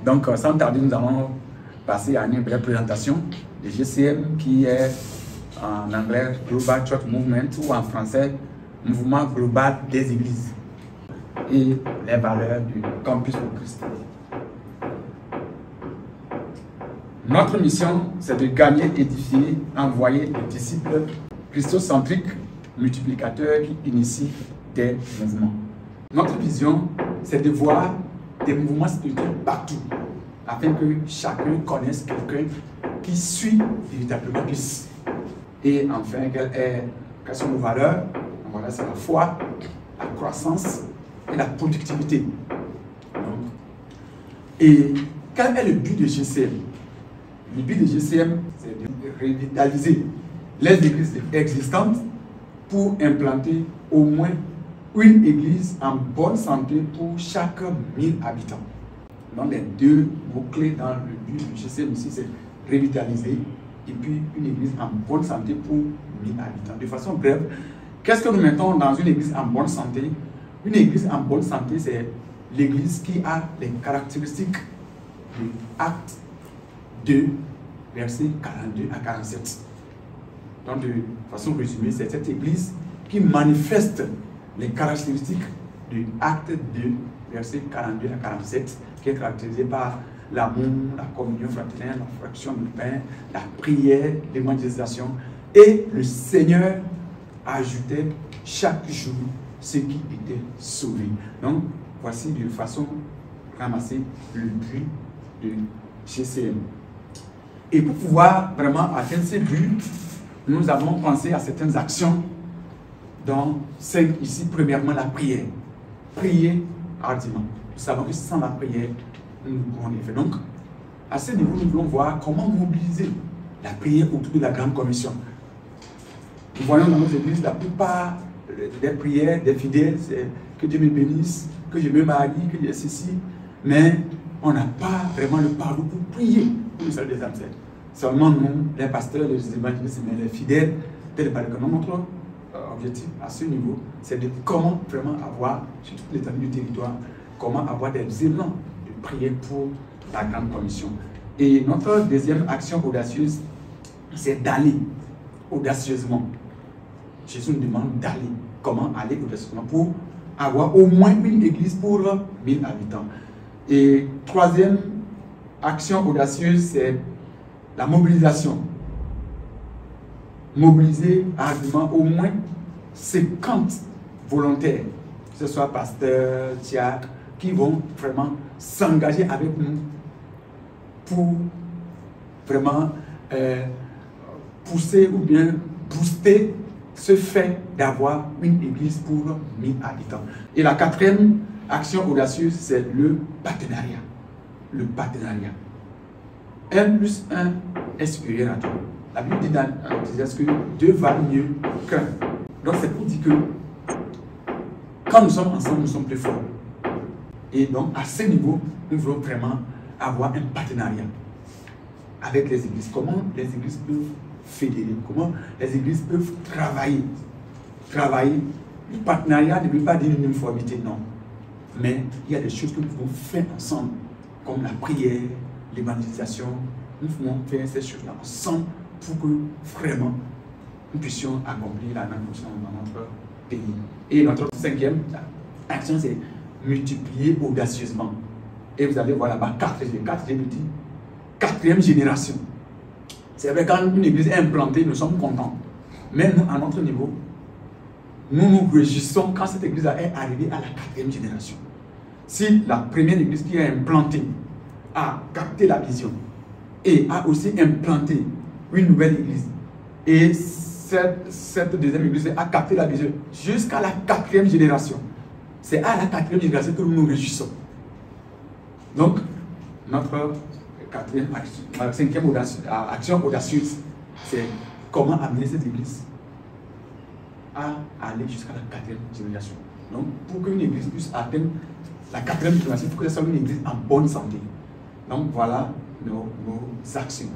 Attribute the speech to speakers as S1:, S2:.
S1: Donc, sans tarder, nous allons passer à une brève présentation du GCM qui est en anglais Global Church Movement ou en français Mouvement Global des Églises et les valeurs du Campus pour Christ. Notre mission, c'est de gagner, édifier, envoyer des disciples christocentriques, multiplicateurs qui initient des mouvements. Notre vision, c'est de voir des mouvements spirituels partout, afin que chacun connaisse quelqu'un qui suit véritablement Christ. Et enfin, quelles sont nos valeurs? Voilà, c'est la foi, la croissance et la productivité. Et quel est le but de GCM? Le but de GCM, c'est de revitaliser les églises existantes pour implanter au moins une église en bonne santé pour chaque 1000 habitants. Donc les deux mots-clés dans le but du GCM ici, c'est revitaliser et puis une église en bonne santé pour 1000 habitants. De façon brève, qu'est-ce que nous mettons dans une église en bonne santé? Une église en bonne santé, c'est l'église qui a les caractéristiques de Acte 2, versets 42 à 47. Donc, de façon résumée, c'est cette église qui manifeste les caractéristiques de Acte 2, versets 42 à 47, qui est caractérisée par l'amour, la communion fraternelle, la fraction du pain, la prière, l'évangélisation. Et le Seigneur ajoutait chaque jour ceux qui étaient sauvés. Donc, voici de façon ramassée le but de GCM. Et pour pouvoir vraiment atteindre ces buts, nous avons pensé à certaines actions, dont 5 ici. Premièrement, la prière. Prier hardiment. Nous savons que sans la prière, nous ne pouvons rien faire. Donc, à ce niveau, nous voulons voir comment mobiliser la prière autour de la Grande Commission. Nous voyons dans nos églises la plupart des prières des fidèles, c'est que Dieu me bénisse, que je me marie, que Dieu ceci, mais on n'a pas vraiment le pardon pour prier pour le salut des âmes. Seulement nous, les pasteurs, les évangélistes, mais les fidèles, tel que notre objectif à ce niveau, c'est de comment vraiment avoir, sur toute l'étendue du territoire, comment avoir des élans de prière pour la Grande Commission. Et notre deuxième action audacieuse, c'est d'aller audacieusement. Jésus nous demande d'aller. Comment aller audacieusement pour avoir au moins une église pour 1000 habitants. Et troisième action audacieuse, c'est la mobilisation. Mobiliser hardiment au moins 50 volontaires, que ce soit pasteurs, diacres, qui vont vraiment s'engager avec nous pour vraiment pousser ou bien booster ce fait d'avoir une église pour 1000 habitants. Et la quatrième action audacieuse, c'est le partenariat. Le partenariat. 1 plus 1 est supérieur à 2. La Bible dit dans Ecclésiaste que 2 valent mieux qu'un. Donc c'est pour dire que quand nous sommes ensemble, nous sommes plus forts. Et donc à ce niveau, nous voulons vraiment avoir un partenariat avec les églises. Comment les églises peuvent fédérer, comment les églises peuvent travailler. Le partenariat ne veut pas dire une uniformité, non. Mais il y a des choses que nous pouvons faire ensemble, comme la prière, l'évangélisation. Nous pouvons faire ces choses-là ensemble pour que vraiment nous puissions accomplir la grande mission dans notre pays. Et notre cinquième action, c'est multiplier audacieusement. Et vous allez voir là-bas 4, j'ai dit, 4e génération. C'est vrai, quand une église est implantée, nous sommes contents. Mais nous, à notre niveau, nous nous réjouissons quand cette église est arrivée à la 4e génération. Si la première église qui est implantée a capté la vision et a aussi implanté une nouvelle église, et cette deuxième église a capté la vision jusqu'à la 4e génération, c'est à la 4e génération que nous nous réjouissons. Donc, notre cinquième action audacieuse, c'est comment amener cette église à aller jusqu'à la 4e génération. Donc, pour qu'une église puisse atteindre la 4e génération, il faut que ce soit une église en bonne santé. Donc, voilà nos actions.